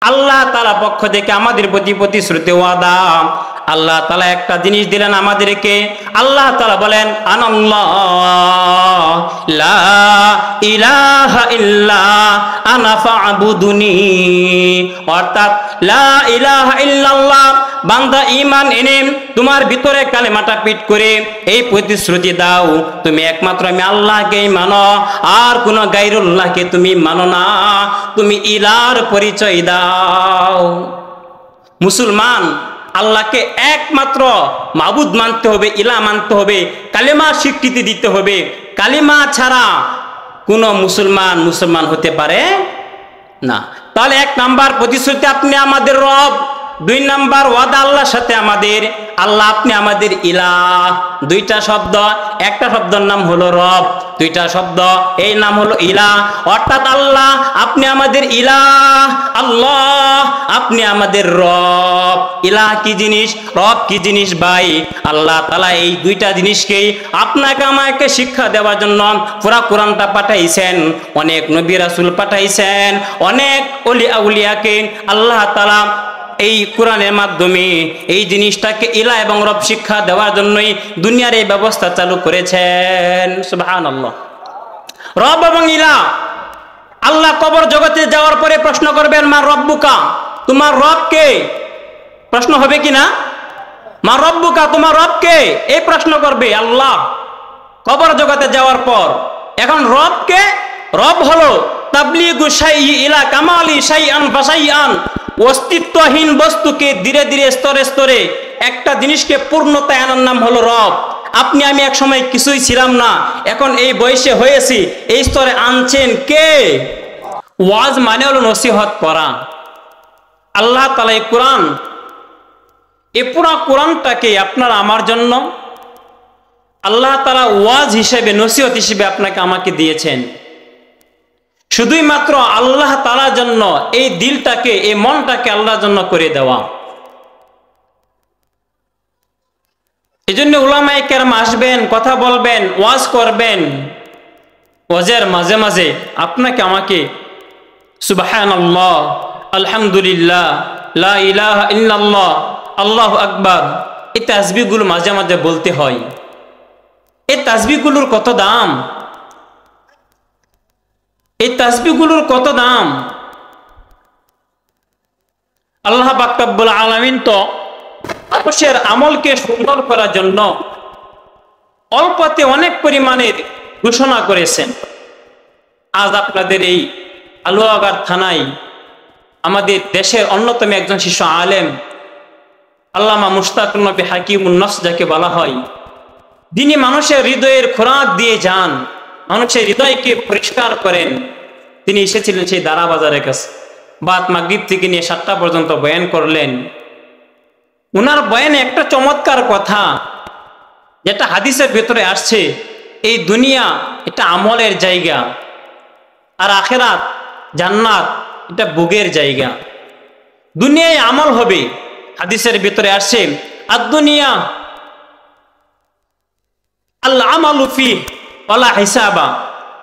আল্লাহ তাআলা পক্ষ থেকে আমাদের প্রতি প্রতিশ্রুতি ওয়াদা। আল্লাহ তাআলা একটা জিনিস দিলেন আমাদেরকে। আল্লাহ তাআলা বলেন আনাল্লাহ লা ইলাহা ইল্লা আনা ফা'বুদুনি, অর্থাৎ লা ইলাহা ইল্লাল্লাহ, বান্দা ঈমান এনে তোমার ভিতরে কালেমাটা পিট করে এই প্রতিশ্রুতি দাও তুমি একমাত্র আমি আল্লাহকেই মানো, আর কোন গায়রুল্লাহকে তুমি মানো না, তুমি ইলাহর পরিচয় দাও। মুসলমান আল্লাহকে একমাত্র মাবুদ মানতে হবে, ইলাহ মানতে হবে, কালেমার স্বীকৃতি দিতে হবে। কালেমা ছাড়া কোন মুসলমান হতে পারে না। তাহলে 1 নাম্বার প্রতিশ্রুতি, আপনি আমাদের রব। 2 নাম্বার ওয়াদা আল্লাহর সাথে আমাদের, আল্লাহ আপনি আমাদের ইলাহ। 2টা শব্দ, একটা শব্দের নাম হলো রব, 2টা শব্দ, এই নাম হলো ইলাহ। অর্থাৎ আল্লাহ আপনি আমাদের ইলাহ, আল্লাহ আপনি আমাদের রব। ইলাহ কি জিনিস, রব কি জিনিস ভাই? আল্লাহ তাআলা এই 2টা জিনিসকেই আপনাকে আমাকে শিক্ষা দেওয়ার জন্য পুরা কোরআনটা পাঠাইছেন, অনেক নবী রাসূল পাঠাইছেন, অনেক ওলি আউলিয়াকে আল্লাহ তাআলা এই কোরআনের মাধ্যমে এই জিনিসটাকে ইলাহ এবং রব শিক্ষা দেওয়ার জন্যই দুনিয়ার এই ব্যবস্থা চালু করেছেন। সুবহানাল্লাহ। রব এবং ইলাহ। আল্লাহ কবর জগতে যাওয়ার পরে প্রশ্ন করবেন মা রব্বুকা, তোমার রব কে? প্রশ্ন হবে কি না? মা রব্বুকা, তোমার রব কে? এই প্রশ্ন করবে আল্লাহ কবর জগতে যাওয়ার পর। এখন রব কে? রব হলো তাবলিগু শাইই ইলা কামালি শাইআন ফাশাইআন, অস্তিত্বহীন বস্তুকে ধীরে ধীরে স্তরে স্তরে একটা জিনিসকে পূর্ণতায় আনার নাম হলো রব। আপনি আমি এক সময় কিছুই ছিলাম না, এখন এই বয়সে হয়েছি, এই স্তরে আনছেন কে? ওয়াজ মানে হলো নসিহত করা। আল্লাহ তাআলা এই কোরআন, এই পুরো কোরআনটাকে আপনার আমার জন্য আল্লাহ তাআলা ওয়াজ হিসেবে, নসিহত হিসেবে আপনাকে আমাকে দিয়েছেন। শুধুই মাত্র আল্লাহ তাআলার জন্য এই দিলটাকে, এই মনটাকে আল্লাহর জন্য করে দেওয়া। এজন্য উলামায়ে কেরাম আসবেন, কথা বলবেন, ওয়াজ করবেন। ওয়াজের মাঝে মাঝে আপনাকে আমাকে সুবহানাল্লাহ, আলহামদুলিল্লাহ, লা ইলাহা ইল্লাল্লাহ, আল্লাহু আকবার, এই তাসবিহগুলো মাঝে মাঝে বলতে হয়। এই তাসবিহগুলোর কত দাম! এই তাসবিহগুলোর কত দাম! আল্লাহ পাক রব্বুল আলামিন তো মানুষের আমলকে সুন্দর করার জন্য অল্পতে অনেক পরিমাণের ঘোষণা করেছেন। আজ আপনাদের এই আলুয়াগার থানায় আমাদের দেশের অন্যতম একজন শীর্ষ আলেম আল্লামা মুশতাকুর নবী হাকিমুন নফস যাকে বলা হয়, যিনি মানুষের হৃদয়ের খোরাক দিয়ে যান, মানুষের হৃদয়কে পরিষ্কার করেন, তিনি এসেছিলেন সেই দারা বাজারের কাছে। বাদ মাগরিব থেকে নিয়ে 7টা পর্যন্ত বয়ান করলেন। উনার বয়ানে একটা চমৎকার কথা, যেটা হাদিসের ভেতরে আসছে, এই দুনিয়া এটা আমলের জায়গা, আর আখিরাত জান্নাত এটা ভোগের জায়গা। দুনিয়ায় আমল হবে, হাদিসের ভিতরে আসছে আদ-দুনিয়া আল আমালু ফি ওয়ালা হিসাবা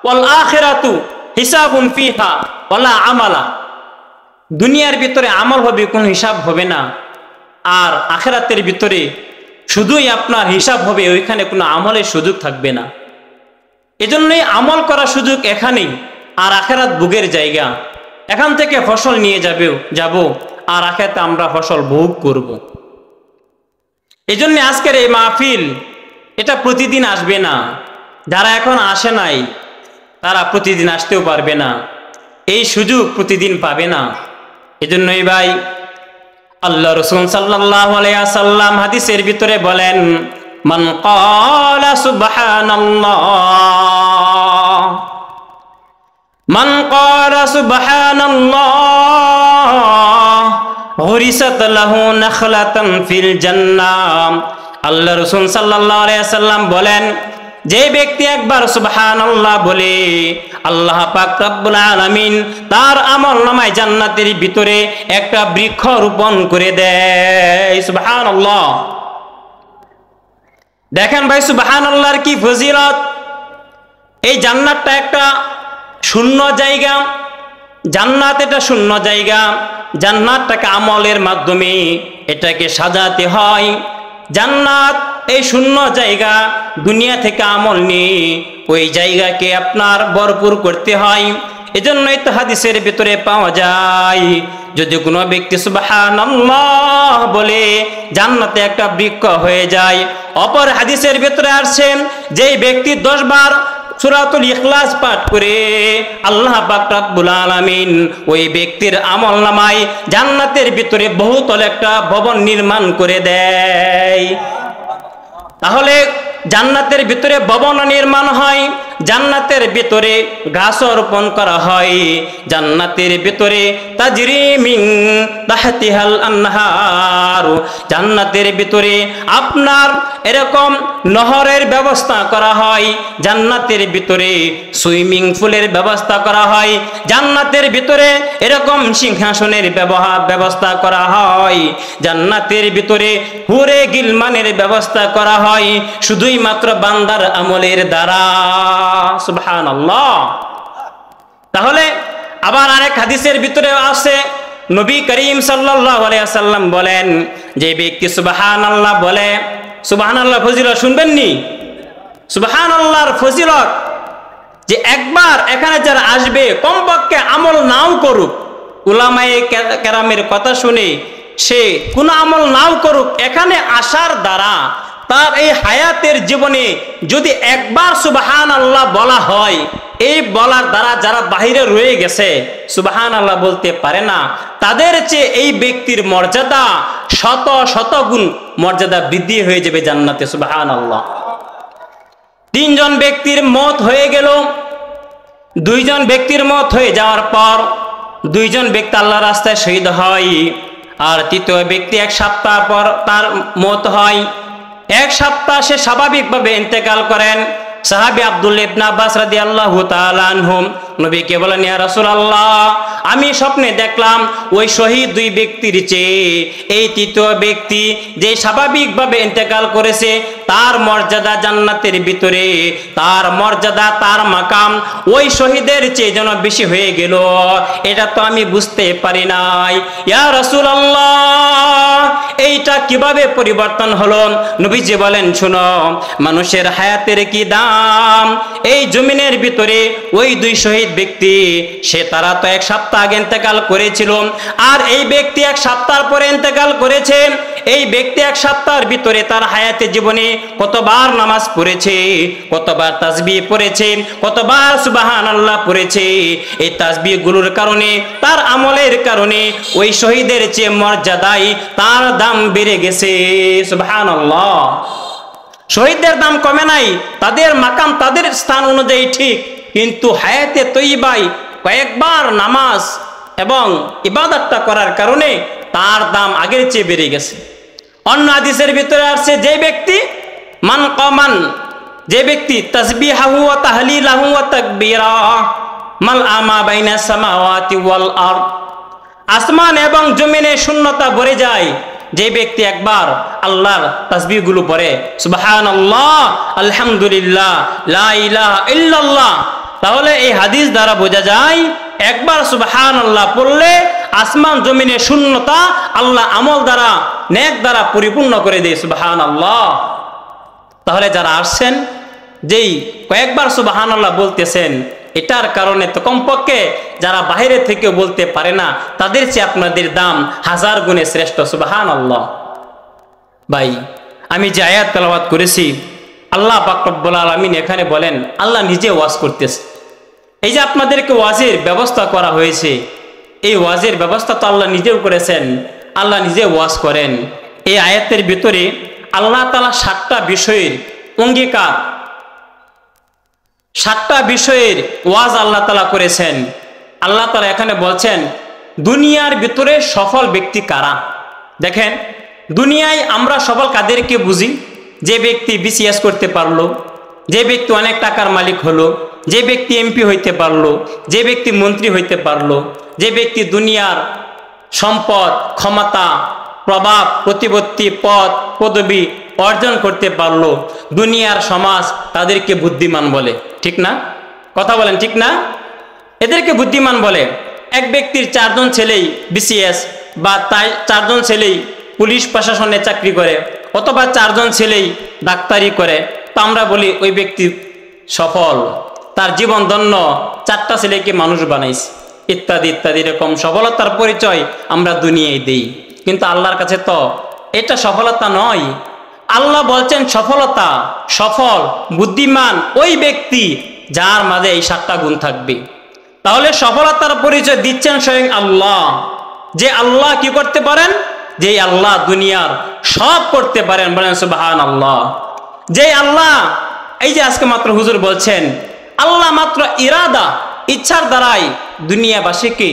ওয়াল আখিরাতু হিসাবুন ফিহা ওয়ালা আমালা। দুনিয়ার ভিতরে আমল হবে, কোনো হিসাব হবে না, আর আখিরাতের ভিতরে শুধুই আপনার হিসাব হবে, ওইখানে কোনো আমলের সুযোগ থাকবে না। এজন্যই আমল করার সুযোগ এখানেই, আর আখিরাত ভোগের জায়গা। এখান থেকে ফসল নিয়ে যাব, আর আখিরাতে আমরা ফসল ভোগ করব। এজন্য আজকের এই মাহফিল এটা প্রতিদিন আসবে না। যারা এখন আসে নাই তারা প্রতিদিন আসতেও পারবে না, এই সুযোগ প্রতিদিন পাবে না। এজন্যই ভাই আল্লাহ রাসূল সাল্লাল্লাহু আলাইহি ওয়াসাল্লাম হাদিসের ভিতরে বলেন, মান ক্বালা সুবহানাল্লাহ, মান ক্বালা সুবহানাল্লাহ গুরিসাত লাহু নাখলাতান ফিল জান্নাহ। আল্লাহ রাসূল সাল্লাল্লাহু আলাইহি ওয়াসাল্লাম বলেন, যে ব্যক্তি একবার সুবহানাল্লাহ বলে, আল্লাহ পাক রব্বুল আলামিন তার আমলনামায় জান্নাতের ভিতরে একটা বৃক্ষ রোপণ করে দেয়। সুবহানাল্লাহ। দেখেন ভাই সুবহানাল্লাহর কি ফজিলত। এই জান্নাতটা একটা শূন্য জায়গা, জান্নাত এটা শূন্য জায়গা, জান্নাতটাকে আমলের মাধ্যমে এটাকে সাজাতে হয়। জান্নাত এই শূন্য জায়গা, দুনিয়া থেকে আমল নিয়ে ওই জায়গাকে আপনার ভরপুর করতে হয়। এজন্যই তো হাদিসের ভিতরে পাওয়া যায়, যদি কোনো ব্যক্তি সুবহানাল্লাহ বলে জান্নাতে একটা বৃক্ষ হয়ে যায়। অপর হাদিসের ভিতরে আসছেন, যেই ব্যক্তি 10 বার সূরাতুল ইখলাস পাঠ করে আল্লাহ পাক রব্বুল আলামিন ওই ব্যক্তির আমলনামায় জান্নাতের ভিতরে বহুতল একটা ভবন নির্মাণ করে দেয়। তাহলে জান্নাতের ভিতরে ভবন নির্মাণ হয়, জান্নাতের ভিতরে ঘাস রোপণ করা হয়, জান্নাতের ভিতরে তাজরি মিন তাহতিহাল আনহার, জান্নাতের ভিতরে আপনার এরকম নহরের ব্যবস্থা করা হয়, জান্নাতের ভিতরে সুইমিং পুলের ব্যবস্থা করা হয়, জান্নাতের ভিতরে এরকম সিংহাসনের ব্যবস্থা করা হয়, জান্নাতের ভিতরে হুরে গিলমানের ব্যবস্থা করা হয় শুধুই মাত্র বান্দার আমলের দ্বারা। সুবহানাল্লাহ। তাহলে আবার আরেক হাদিসের ভিতরে আছে, নবী করিম সাল্লাল্লাহু আলাইহি ওয়াসাল্লাম বলেন, যে ব্যক্তি সুবহানাল্লাহ বলে, সুবহানাল্লাহ ফজিলত শুনবেননি? সুবহানাল্লাহর ফজিলত যে একবার এখানে যারা আসবে কমপক্ষে আমল নাও করুক, উলামায়ে কেরামের কথা শুনে সে কোনো আমল নাও করুক, এখানে আসার দ্বারা তার এই হায়াতের জীবনে যদি একবার সুবহানাল্লাহ বলা হয়, এই বলার দ্বারা যারা বাহিরে রয়ে গেছে সুবহানাল্লাহ বলতে পারে না, তাদের চেয়ে এই ব্যক্তির মর্যাদা শত শত গুণ মর্যাদা বৃদ্ধি হয়ে যাবে জান্নাতে। সুবহানাল্লাহ। 3 জন ব্যক্তির মত হয়ে গেল, 2 জন ব্যক্তির মত হয়ে যাওয়ার পর 2 জন ব্যক্তি আল্লাহর রাস্তায় শহীদ হয়, আর 3য় ব্যক্তি 1 সপ্তাহ পর তার মত হয়। 1 সপ্তাহ সে স্বাভাবিকভাবে ইন্তেকাল করেন। সাহাবী আব্দুল্লাহ ইবনে আব্বাস রাদিয়াল্লাহু তাআলা আনহু নবীকে বলেন, ইয়া রাসূলুল্লাহ, আমি স্বপ্নে দেখলাম ওই শহীদ 2 ব্যক্তির চেয়ে এই 3য় ব্যক্তি যে স্বাভাবিকভাবে ইন্তেকাল করেছে তার মর্যাদা জান্নাতের ভিতরে, তার মর্যাদা, তার মাকাম ওই শহীদের চেয়ে যেন বেশি হয়ে গেল। এটা তো আমি বুঝতে পারি নাই। ইয়া রাসূলুল্লাহ, এইটা কিভাবে পরিবর্তন হলো? নবীজি বলেন, শুনো, মানুষের হায়াতের কি দাম। এই জমিনের ভিতরে ওই 2 শহীদ ব্যক্তি, তারা তো 1 সপ্তাহ আগে ইন্তেকাল করেছিল, আর এই ব্যক্তি 1 সপ্তাহ পরে ইন্তেকাল করেছে। এই ব্যক্তি 1 সপ্তাহের ভিতরে তার হায়াতে জীবনে কতবার নামাজ পড়েছে, কতবার তাসবিহ পড়েছে, কতবার সুবহানাল্লাহ পড়েছে। এই তাসবিহ গুলোর কারণে, তার আমলের কারণে ওই শহীদের চেয়ে মর্যাদায় তার দাম বেড়ে গেছে। সুবহানাল্লাহ। শহীদদের দাম কমে নাই, তাদের মাকাম তাদের স্থান অনুযায়ী ঠিক, কিন্তু হায়াতে তৈয়বায় কয়েকবার নামাজ এবং ইবাদতটা করার কারণে তার দাম আগের চেয়ে বেড়ে গেছে। অন্য হাদিসের ভিতরে আসছে, যে ব্যক্তি তাসবিহাহু ওয়া তাহলিলাহু ওয়া তাকবীরাহু মাল আমা বাইনা সামাওয়াতি ওয়াল আরদ, আসমান এবং জমিনে শূন্যতা ভরে যায় যে ব্যক্তি একবার আল্লাহর তাসবিহগুলো পড়ে, সুবহানাল্লাহ, আলহামদুলিল্লাহ, লা ইলাহা ইল্লাল্লাহ। তাহলে এই হাদিস দ্বারা বোঝা যায় একবার সুবহানাল্লাহ পড়লে আসমান জমিনে শূন্যতা আল্লাহ আমল দ্বারা, নেক দ্বারা পরিপূর্ণ করে দেয়। সুবহানাল্লাহ। তাহলে যারা আসছেন, যেই কয়েকবার সুবহানাল্লাহ বলতেছেন, এটার কারণে তো কমপক্ষে যারা বাইরে থেকে বলতে পারে না তাদের চেয়ে আপনাদের দাম 1000 গুণে শ্রেষ্ঠ। সুবহানাল্লাহ। ভাই, আমি যে আয়াত তেলাওয়াত করেছি, আল্লাহ পাক রব্বুল আলামিন এখানে বলেন, আল্লাহ নিজে ওয়াজ করতেছে। এই যে আপনাদেরকে ওয়াজের ব্যবস্থা করা হয়েছে, এই ওয়াজের ব্যবস্থা তো আল্লাহ নিজেও করেছেন, আল্লাহ নিজে ওয়াজ করেন। এই আয়াতের ভিতরে আল্লাহ তাআলা 7টা বিষয়ের অঙ্গীকার, 7টা বিষয়ের ওয়াজ আল্লাহ তাআলা করেছেন। আল্লাহ তাআলা এখানে বলছেন, দুনিয়ার ভিতরে সফল ব্যক্তি কারা? দেখেন, দুনিয়ায় আমরা সফল কাদেরকে বুঝি? যে ব্যক্তি বিসিএস করতে পারলো, যে ব্যক্তি অনেক টাকার মালিক হলো, যে ব্যক্তি এমপি হইতে পারলো, যে ব্যক্তি মন্ত্রী হইতে পারলো, যে ব্যক্তি দুনিয়ার সম্পদ, ক্ষমতা, প্রভাব, প্রতিপত্তি, পদ, পদবি অর্জন করতে পারলো, দুনিয়ার সমাজ তাদেরকে বুদ্ধিমান বলে। ঠিক না? কথা বলেন, ঠিক না? এদেরকে বুদ্ধিমান বলে। এক ব্যক্তির 4 জন ছেলেই বিসিএস বা তাই 4 জন ছেলেই পুলিশ প্রশাসনে চাকরি করে, অথবা 4 জন ছেলেই ডাক্তারি করে, তো আমরা বলি ওই ব্যক্তি সফল, তার জীবন ধন্য, 4টা ছেলেকে মানুষ বানাইছে, ইত্যাদি ইত্যাদি। এরকম সফলতার পরিচয় আমরা দুনিয়ায় দেই, কিন্তু আল্লাহর কাছে তো এটা সফলতা নয়। আল্লাহ বলছেন সফলতা, সফল বুদ্ধিমান ওই ব্যক্তি যার মাঝে এই 7টা গুণ থাকবে। তাহলে সফলতার পরিচয় দিচ্ছেন স্বয়ং আল্লাহ, যে আল্লাহ কি করতে পারেন, যে আল্লাহ দুনিয়ার সব করতে পারেন, বলেন সুবহানাল্লাহ। যে আল্লাহ, এই যে আজকে মাত্র হুজুর বলছেন আল্লাহ মাত্র ইরাদা, ইচ্ছার দ্বারাই দুনিয়াবাসীকে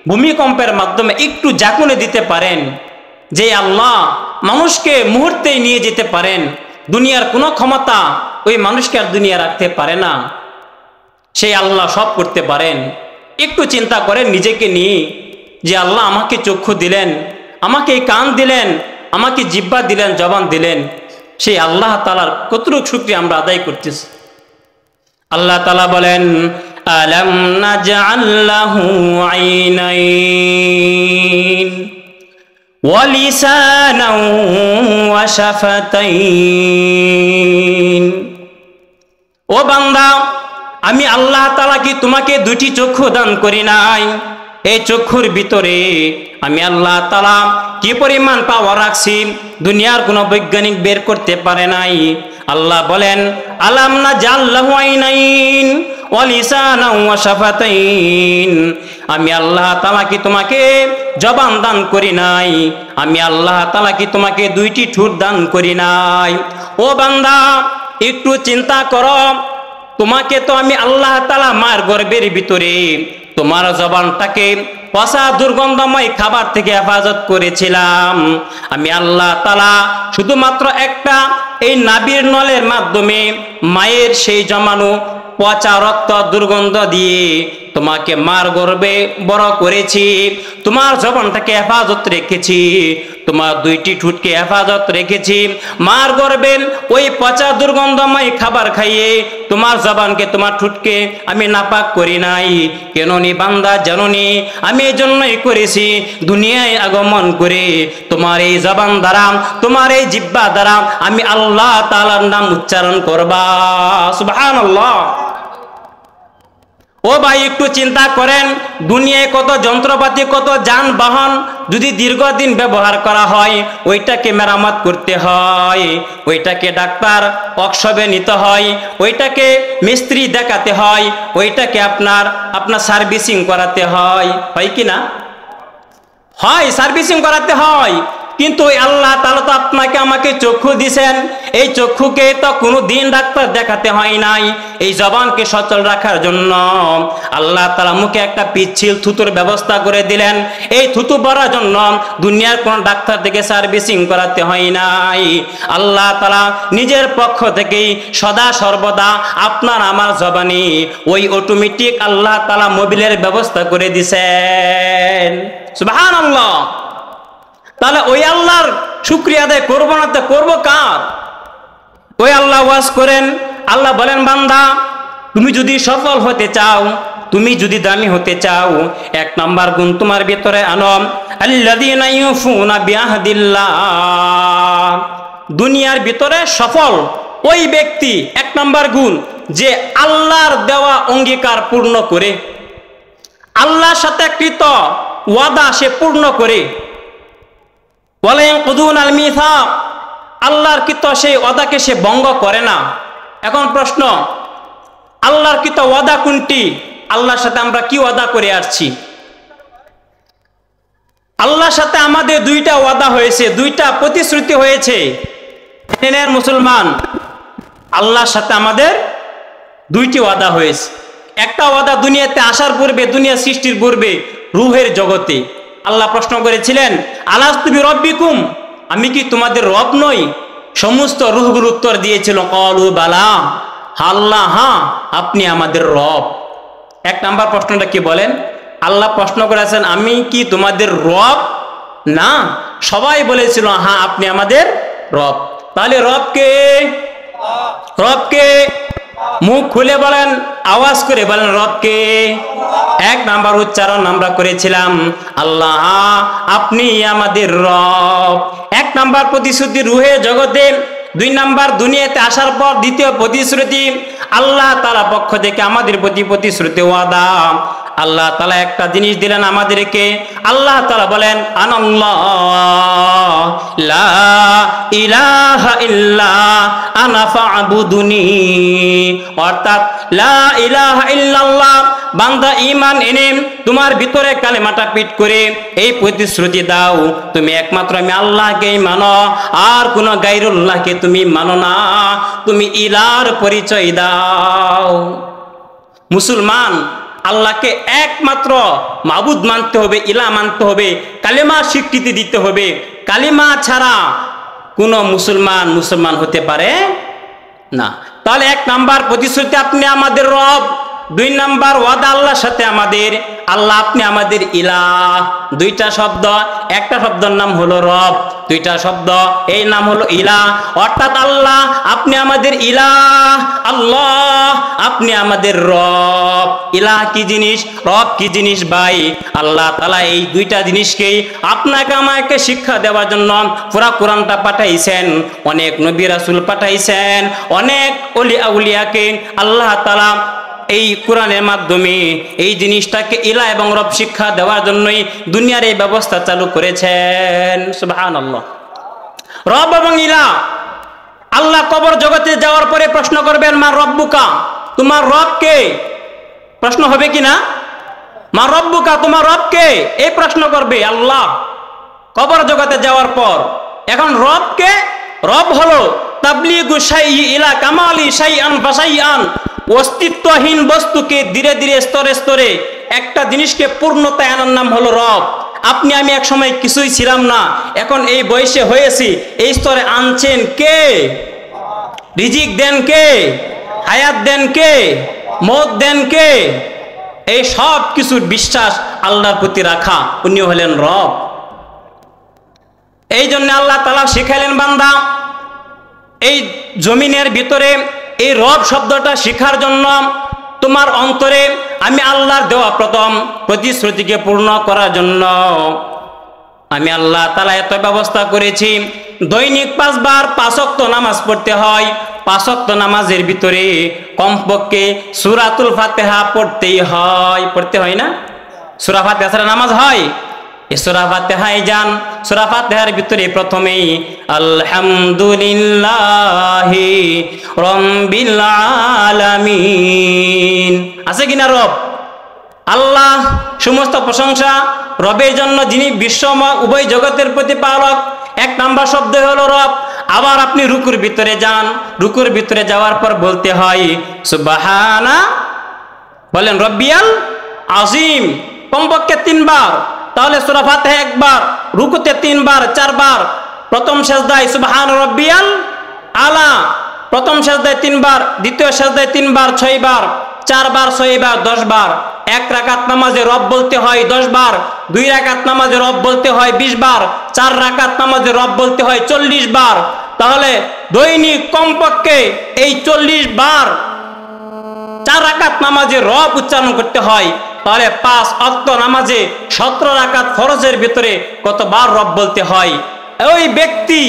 ভূমিকম্পের মাধ্যমে একটু জাকুনে দিতে পারেন, যে আল্লাহ মানুষকে মুহূর্তেই নিয়ে যেতে পারেন, দুনিয়ার কোনো ক্ষমতা ওই মানুষকে আর দুনিয়া রাখতে পারে না, সেই আল্লাহ সব করতে পারেন। একটু চিন্তা করেন নিজেকে নিয়ে, যে আল্লাহ আমাকে চক্ষু দিলেন, আমাকে কান দিলেন, আমাকে জিহ্বা দিলেন, জবান দিলেন, সেই আল্লাহ তাআলার কতটুকু শুকরিয়া আমরা আদায় করতেছি। আল্লাহ তাআলা বলেন আলাম নাজআল লাহু আইনাইন ওয়া লিসানান ওয়া শাফাতাইন। ও বান্দা, আমি আল্লাহ তাআলা কি তোমাকে 2টি চক্ষু দান করি নাই? এই চক্ষুর ভিতরে আমি আল্লাহ তাআলা কি পরিমাণ পাওয়ার রাখছি দুনিয়ার কোনো বৈজ্ঞানিক বের করতে পারে নাই। আল্লাহ বলেন আলাম নাজআল লাহু আইনাইন ওয়া লিসানান ওয়া শাফাতাইন। আমি আল্লাহ তাআলা কি তোমাকে জবান দান করি নাই? আমি আল্লাহ তাআলা কি তোমাকে 2টি ঠোঁট দান করি নাই? ও বান্দা, একটু চিন্তা করো, তোমাকে তো আমি আল্লাহ তাআলা মায়ের গর্ভের ভিতরে তোমার জবানটাকে পচা দুর্গন্ধময় খাবার থেকে হেফাজত করেছিলাম। আমি আল্লাহ তাআলা শুধুমাত্র একটা এই নাভির নলের মাধ্যমে মায়ের সেই জমানো পচা রক্ত দুর্গন্ধ দিয়ে তোমাকে মার গর্ভে বড় করেছি, তোমার জবানটাকে হেফাজত রেখেছি, তোমার 2টি ঠোঁটকে হেফাজত রেখেছি। মার গর্ভে ওই পচা দুর্গন্ধময় খাবার খাইয়ে তোমার জবানকে, তোমার ঠোঁটকে আমি নাপাক করি নাই। কেননি বান্দা জানোনি, আমি এই জন্যই করেছি দুনিয়ায় আগমন করে তোমার এই জবান দ্বারা, তোমার এই জিহ্বা দ্বারা আমি আল্লাহ তাআলার নাম উচ্চারণ করবা। সুবহানাল্লাহ। ও ভাই, একটু চিন্তা করেন, দুনিয়ায় কত যন্ত্রপাতি, কত যানবাহন যদি দীর্ঘদিন ব্যবহার করা হয়, ওইটাকে মেরামত করতে হয়, ওইটাকে ডাক্তার ওয়ার্কশপে নিতে হয়, ওইটাকে মিস্ত্রি দেখাতে হয়, ওইটাকে আপনার সার্ভিসিং করাতে হয়, হয় কি না? হয়, সার্ভিসিং করাতে হয়। কিন্তু ওই আল্লাহ তাআলা তো আপনাকে আমাকে চক্ষু দিয়েছেন, এই চক্ষুকে তো কোনো দিন ডাক্তার দেখাতে হয় নাই। এই জবানকে সচল রাখার জন্য আল্লাহ তাআলা মুখে একটা পিচ্ছিল থুতুর ব্যবস্থা করে দিলেন। এই থুতু পড়ার জন্য দুনিয়ার কোন ডাক্তার থেকে সার্ভিসিং করাতে হয় নাই। আল্লাহ তাআলা নিজের পক্ষ থেকেই সদা সর্বদা আপনার আমার জবানে ওই অটোমেটিক আল্লাহ তাআলা মোবিলের ব্যবস্থা করে দিয়েছেন। সুবহানাল্লাহ। তাহলে ওই আল্লাহর শুকরিয়া আদায় করবো না তো করবো কার? ওই আল্লাহ ওয়াজ করেন, আল্লাহ বলেন বান্দা, তুমি যদি সফল হতে চাও, তুমি যদি দামি হতে চাও, 1 নাম্বার গুণ তোমার ভিতরে আনো, আল্লাযীনা ইউফুনা বিআহদিল্লাহ। দুনিয়ার ভিতরে সফল ওই ব্যক্তি 1 নাম্বার গুণ, যে আল্লাহর দেওয়া অঙ্গীকার পূর্ণ করে, আল্লাহর সাথে কৃত ওয়াদা সে পূর্ণ করে। বলেন কুদুন আল মিসাক, আল্লাহর কৃত সেই ওয়াদাকে সে ভঙ্গ করে না। এখন প্রশ্ন, আল্লাহর কৃত ওয়াদা কোনটি? আল্লাহর সাথে আমরা কি ওয়াদা করে আসছি? আল্লাহর সাথে আমাদের 2টা ওয়াদা হয়েছে, 2টা প্রতিশ্রুতি হয়েছে। মুসলমান, আল্লাহর সাথে আমাদের 2টি ওয়াদা হয়েছে। একটা ওয়াদা দুনিয়াতে আসার পূর্বে, দুনিয়া সৃষ্টির পূর্বে রূহের জগতে আল্লাহ প্রশ্ন করেছিলেন, আলাস্তু বিরব্বিকুম, আমি কি তোমাদের রব নই? সমস্ত রূহগুলো উত্তর দিয়েছিল ক্বালু বালা, আল্লাহ হ্যাঁ আপনি আমাদের রব। 1 নাম্বার প্রশ্নটা কি বলেন? আল্লাহ প্রশ্ন করেছেন আমি কি তোমাদের রব? না, সবাই বলেছিল হ্যাঁ আপনি আমাদের রব। তাহলে রব কে? রব কে? মুখ খুলে বলেন, আওয়াজ করে বলেন রবকে। এক নাম্বার উচ্চারণ আমরা করেছিলাম, আল্লাহ আপনি আমাদের রব। এক নাম্বার প্রতিশ্রুতি রুহে জগতে। দুই নাম্বার দুনিয়াতে আসার পর দ্বিতীয় প্রতিশ্রুতি, আল্লাহ তাআলা পক্ষ থেকে আমাদের প্রতি প্রতিশ্রুতি ওয়াদা। আল্লাহ তাআলা একটা জিনিস দিলেন আমাদেরকে। আল্লাহ তাআলা বলেন, আনাল্লাহ লা ইলাহা ইল্লা আনা ফা'বুদুনি। অর্থাৎ লা ইলাহা ইল্লাল্লাহ, বান্দা ঈমান এনে তোমার ভিতরে কালেমাটা পিট করে এই প্রতিশ্রুতি দাও, তুমি একমাত্র আমি আল্লাহকেই মানো, আর কোন গায়রুল্লাহকে তুমি মানো না, তুমি ইলাহর পরিচয় দাও। মুসলমান আল্লাহকে একমাত্র মাবুদ মানতে হবে, ইলাহ মানতে হবে, কালেমা স্বীকৃতি দিতে হবে। কালেমা ছাড়া কোন মুসলমান হতে পারে না। তাহলে এক নাম্বার প্রতিশ্রুতি, আপনি আমাদের রব। দুই নাম্বার ওয়াদা আল্লাহর সাথে আমাদের, আল্লাহ আপনি আমাদের ইলাহ। দুইটা শব্দ, একটা শব্দের নাম হলো রব, দুইটা শব্দ এই নাম হলো ইলাহ। অর্থাৎ আল্লাহ আপনি আমাদের ইলাহ, আল্লাহ আপনি আমাদের রব। ইলাহ কি জিনিস, রব কি জিনিস ভাই? আল্লাহ তাআলা এই দুইটা জিনিসকেই আপনাকে আমাকে শিক্ষা দেওয়ার জন্য পুরা কোরআনটা পাঠাইছেন, অনেক নবী রাসূল পাঠাইছেন, অনেক ওলি আউলিয়াকে আল্লাহ তাআলা এই কোরআনের মাধ্যমে এই জিনিসটাকে ইলাহ এবং রব শিক্ষা দেওয়ার জন্যই দুনিয়ার এই ব্যবস্থা চালু করেছেন। সুবহানাল্লাহ। রব এবং ইলাহ। আল্লাহ কবর জগতে যাওয়ার পরে প্রশ্ন করবেন, মা রব্বুকা, তোমার রব কে? প্রশ্ন হবে কিনা? মা রব্বুকা, তোমার রব কে? এই প্রশ্ন করবে আল্লাহ কবর জগতে যাওয়ার পর। এখন রব কে? রব হলো তাবলিগু শাইই ইলা কামালি শাইআন ফাশাইআন, অস্তিত্বহীন বস্তুকে ধীরে ধীরে স্তরে স্তরে একটা জিনিসকে পূর্ণতায় আনার নাম হলো রব। আপনি আমি এক সময় কিছুই ছিলাম না, এখন এই বয়সে হয়েছি, এই স্তরে আনছেন কে? রিজিক দেন কে? হায়াত দেন কে? মওত দেন কে? এই সব কিছুর বিশ্বাস আল্লাহর প্রতি রাখা, উনি হলেন রব। এই জন্য আল্লাহ তাআলা শিখাইলেন, বান্দা এই জমিনের ভিতরে এই রব শব্দটা শিখার জন্য তোমার অন্তরে আমি আল্লাহর দেওয়া প্রথম প্রতিশ্রুতিকে পূর্ণ করার জন্য আমি আল্লাহ তাআলা এত ব্যবস্থা করেছি। দৈনিক 5 বার 5 ওয়াক্ত নামাজ পড়তে হয়। 5 ওয়াক্ত নামাজের ভিতরে কমপক্ষে সূরাতুল ফাতিহা পড়তেই হয়। পড়তে হয় না? সূরা ফাতিহা ছাড়া নামাজ হয়? এই সূরা ফাতিহায় যান, সূরা ফাতিহার ভিতরে প্রথমেই আলহামদুলিল্লাহি রাব্বিল আলামিন আছে কিনা? রব আল্লাহ, সমস্ত প্রশংসা রবের জন্য, যিনি বিশ্বময় উভয় জগতের প্রতিপালক। এক নাম্বার শব্দ হলো রব। আবার আপনি রুকুর ভিতরে যান, রুকুর ভিতরে যাওয়ার পর বলতে হয় সুবহানা, বলেন রব্বিয়াল আজিম, কমপক্ষে 3 বার। তাহলে সূরা ফাতিহা 1 বার, রুকুতে 3 বার 4 বার, প্রথম সিজদায় সুবহান রাব্বিয়াল আলা, প্রথম সিজদায় 3 বার, দ্বিতীয় সিজদায় 3 বার 6 বার, 4 বার 6 বার 10 বার। 1 রাকাত নামাজে রব বলতে হয় 10 বার, 2 রাকাত নামাজে রব বলতে হয় 20 বার, 4 রাকাত নামাজে রব বলতে হয় 40 বার। তাহলে দৈনিক কমপক্ষে এই 40 বার 4 রাকাত নামাজে রব উচ্চারণ করতে হয়। তাহলে 5 ওয়াক্ত নামাজে 17 রাকাত ফরজের ভিতরে কতবার রব বলতে হয়? ওই ব্যক্তি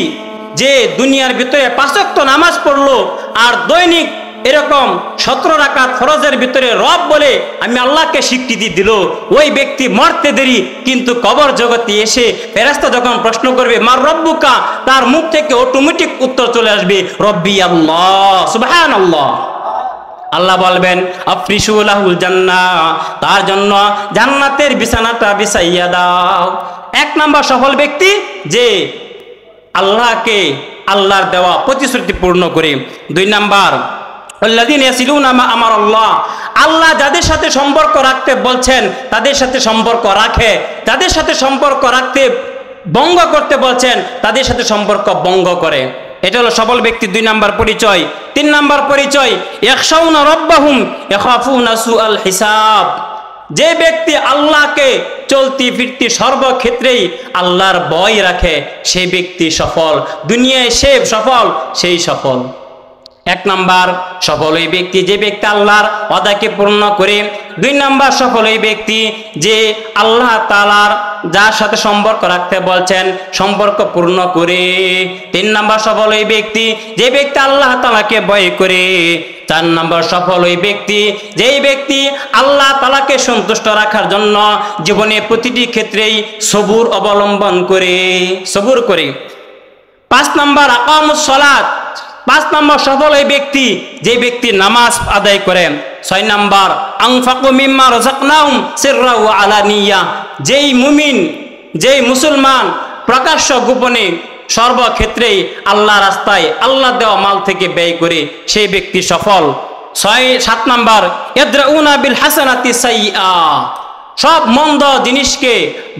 যে দুনিয়ার ভিতরে 5 ওয়াক্ত নামাজ পড়লো আর দৈনিক এরকম 17 রাকাত ফরজের ভিতরে রব বলে আমি আল্লাহকে স্বীকৃতি দিল, ওই ব্যক্তি মরতে দেরি, কিন্তু কবর জগতে এসে ফেরেশতা যখন প্রশ্ন করবে মার রব্বুকা, তার মুখ থেকে অটোমেটিক উত্তর চলে আসবে রব্বি আল্লাহ, সুবহানাল্লাহ। আল্লাহ বলবেন আফরিশু লাহুল জান্নাহ, তার জন্য জান্নাতের বিছানাটা বিছাইয়া দাও। 1 নাম্বার সফল ব্যক্তি যে আল্লাহকে আল্লাহর দেওয়া প্রতিশ্রুতি পূর্ণ করে। 2 নাম্বার আল্লাযীনা ইয়াসিলুনা মা আমারাল্লাহ, আল্লাহ যাদের সাথে সম্পর্ক রাখতে বলছেন তাদের সাথে সম্পর্ক রাখে, যাদের সাথে সম্পর্ক রাখতে ভঙ্গ করতে বলছেন তাদের সাথে সম্পর্ক ভঙ্গ করে। এটা হলো সফল ব্যক্তি 2 নাম্বার পরিচয়। 3 নাম্বার পরিচয় ইয়াখশাউনা রাব্বাহুম ইয়াখাফুনা সুআল হিসাব, যে ব্যক্তি আল্লাহকে চলতি ফিরতি সর্বক্ষেত্রেই আল্লাহর ভয় রাখে সেই ব্যক্তি সফল, দুনিয়ায় সে সফল, সেই সফল। এক নাম্বার সফল ওই ব্যক্তি যে ব্যক্তি আল্লাহর ওয়াদাকে পূর্ণ করে। দুই নাম্বার সফল ওই ব্যক্তি যে আল্লাহ তাআলার যার সাথে সম্পর্ক রাখতে বলছেন সম্পর্ক পূর্ণ করে। তিন নাম্বার সফল ওই ব্যক্তি যে ব্যক্তি আল্লাহ তাআলাকে ভয় করে। চার নাম্বার সফল ওই ব্যক্তি যেই ব্যক্তি আল্লাহ তাআলাকে সন্তুষ্ট রাখার জন্য জীবনে প্রতিটি ক্ষেত্রেই সবুর অবলম্বন করে, সবুর করে। পাঁচ নাম্বার আকামুস সালাত, পাঁচ নাম্বার সফল ওই ব্যক্তি যে ব্যক্তি নামাজ আদায় করে। ছয় নাম্বার আনফাকু মিম্মা রাযাকনাহুম সিররা ওয়া আলানিয়া, যেই মুমিন যেই মুসলমান প্রকাশ্য গোপনে সর্বক্ষেত্রেই আল্লাহ রাস্তায় আল্লাহ দেওয়া মাল থেকে ব্যয় করে সেই ব্যক্তি সফল। সাত নাম্বার ইয়াদরাউনা বিল হাসানাতি সাইয়্যা, সব মন্দ জিনিসকে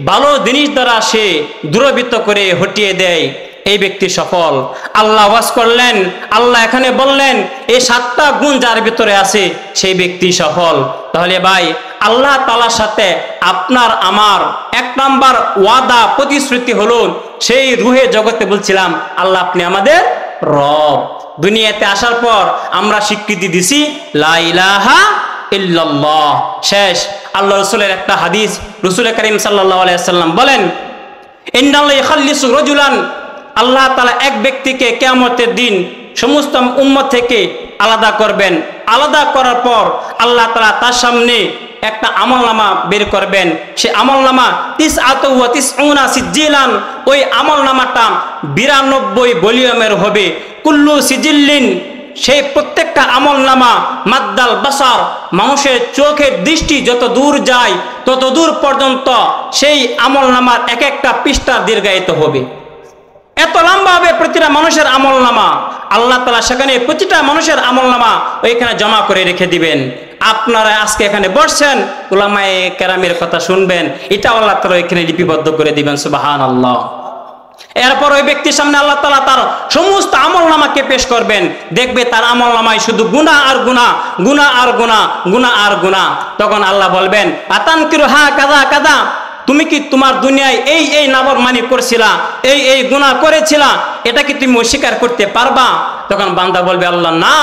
ভালো জিনিস দ্বারা সে দূরীভূত করে হটিয়ে দেয়, এই ব্যক্তি সফল। আল্লাহ ওয়াজ করলেন, আল্লাহ এখানে বললেন এই সাতটা গুণ যার ভিতরে আছে সেই ব্যক্তি সফল। তাহলে ভাই আল্লাহ তাআলার সাথে আপনার আমার এক নাম্বার ওয়াদা প্রতিশ্রুতি হলো সেই রুহে জগতে বলছিলাম আল্লাহ আপনি আমাদের রব। দুনিয়াতে আসার পর আমরা স্বীকৃতি দিছি লা ইলাহা ইল্লাল্লাহ। শেষ আল্লাহ রাসূলের একটা হাদিস, রাসূল করিম সাল্লাল্লাহু আলাইহি ওয়াসাল্লাম বলেন ইন্নাল্লাহু ইখাল্লিসু রাজুলান, আল্লাহ তাআলা এক ব্যক্তিকে কিয়ামতের দিন সমস্ত উম্মত থেকে আলাদা করবেন। আলাদা করার পর আল্লাহ তাআলা তার সামনে একটা আমলনামা বের করবেন। সে আমলনামা 99 সিজিলান, ওই আমলনামাটা 92 ভলিউমের হবে। কুল্লু সিজিল্লিন, সেই প্রত্যেকটা আমলনামা মাদ্দাল বাসার, মানুষের চোখের দৃষ্টি যত দূর যায় তত দূর পর্যন্ত সেই আমলনামার এক একটা পৃষ্ঠা দীর্ঘায়িত হবে। এত লম্বা হবে প্রতিটা মানুষের আমলনামা। আল্লাহ তাআলা সেখানে প্রতিটা মানুষের আমলনামা ওইখানে জমা করে রেখে দিবেন। আপনারা আজকে এখানে বসছেন, উলামায়ে কেরামের কথা শুনবেন, এটা আল্লাহ তাআলা এখানে লিপিবদ্ধ করে দিবেন। সুবহানাল্লাহ। এরপর ওই ব্যক্তির সামনে আল্লাহ তাআলা তার সমস্ত আমলনামাকে পেশ করবেন। দেখবে তার আমলনামায় শুধু গুনাহ আর গুনাহ, গুনাহ আর গুনাহ, গুনাহ আর গুনাহ। তখন আল্লাহ বলবেন আতানকিরু হা কাযা কাযা, তুমি কি তোমার দুনিয়ায় এই এই নাফরমানি করছিলা, এই এই গুনাহ করেছিলা, এটা কি তুমি অস্বীকার করতে পারবা? তখন বান্দা বলবে আল্লাহ না,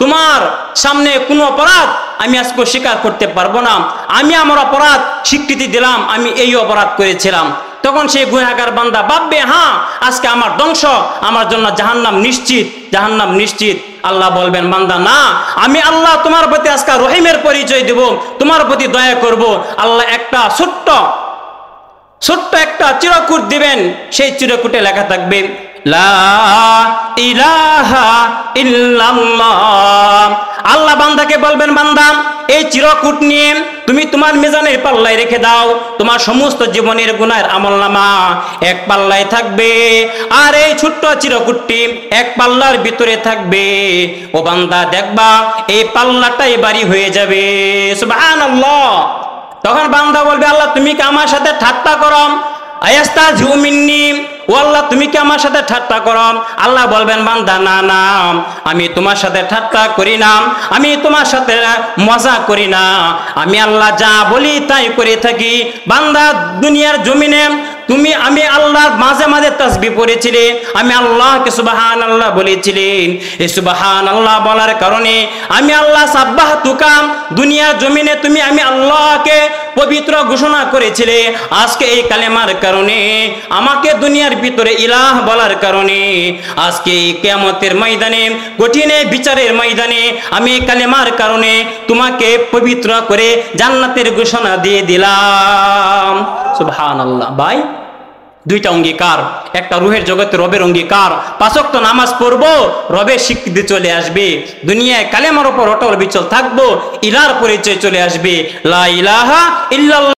তোমার সামনে কোনো অপরাধ আমি আজকে স্বীকার করতে পারবো না, আমি আমার অপরাধ স্বীকৃতি দিলাম, আমি এই অপরাধ করেছিলাম। তখন সেই গুনাহগার বান্দা ভাববে হ্যাঁ আজকে আমার ধ্বংস, আমার জন্য জাহান্নাম নিশ্চিত, জাহান্নাম নিশ্চিত। আল্লাহ বলবেন বান্দা না, আমি আল্লাহ তোমার প্রতি আজকে রহিমের পরিচয় দেব, তোমার প্রতি দয়া করব। আল্লাহ একটা ছোট্ট একটা চিরকুট দিবেন, সেই চিরকুটে লেখা থাকবে লা ইলাহা ইল্লাল্লাহ। আল্লাহ বান্দাকে বলবেন বান্দা এই চিরকুট নিয়ে তুমি তোমার মিজানের পাল্লায় রেখে দাও, তোমার সমস্ত জীবনের গুনাহের আমলনামা এক পাল্লায় থাকবে, আর এই ছোট্ট চিরকুটটি এক পাল্লার ভিতরে থাকবে। ও বান্দা দেখবা এই পাল্লাটাই ভারী হয়ে যাবে। সুবহানাল্লাহ। তখন বান্দা বলবে আল্লাহ তুমি কি আমার সাথে ঠাট্টা করো? আয়াস্তাযু মিন্নি, ও আল্লাহ তুমি কি আমার সাথে ঠাট্টা করো? আল্লাহ বলবেন বান্দা না না, আমি তোমার সাথে ঠাট্টা করি না, আমি তোমার সাথে মজা করি না, আমি আল্লাহ যা বলি তাই করে থাকি। বান্দা দুনিয়ার জমিনে তুমি আমি আল্লাহর মাঝে মাঝে তাসবিহ পড়েছিলে, আমি আল্লাহকে সুবহানাল্লাহ বলেছিলেন। এই সুবহানাল্লাহ বলার কারণে আমি আল্লাহ সাব্বাহতুকা, দুনিয়ার জমিনে তুমি আমি আল্লাহকে পবিত্র ঘোষণা করেছিলে। আজকে এই কালেমার কারণে আমাকে দুনিয়ার ভিতরে ইলাহ বলার কারণে আজকে এই কিয়ামতের ময়দানে, কঠিন বিচারের ময়দানে আমি এই কালেমার কারণে তোমাকে পবিত্র করে জান্নাতের ঘোষণা দিয়ে দিলাম। সুবহানাল্লাহ। ভাই দুইটা অঙ্গীকার, একটা রুহের জগতে রবের অঙ্গীকার, 5 ওয়াক্ত নামাজ পড়বো, রবের স্বীকৃতি চলে আসবে, দুনিয়ায় কালেমার উপর অটল বিচল থাকবো, ইলার পরিচয় চলে আসবে, লা ইলাহা ইল্লাল্লাহ।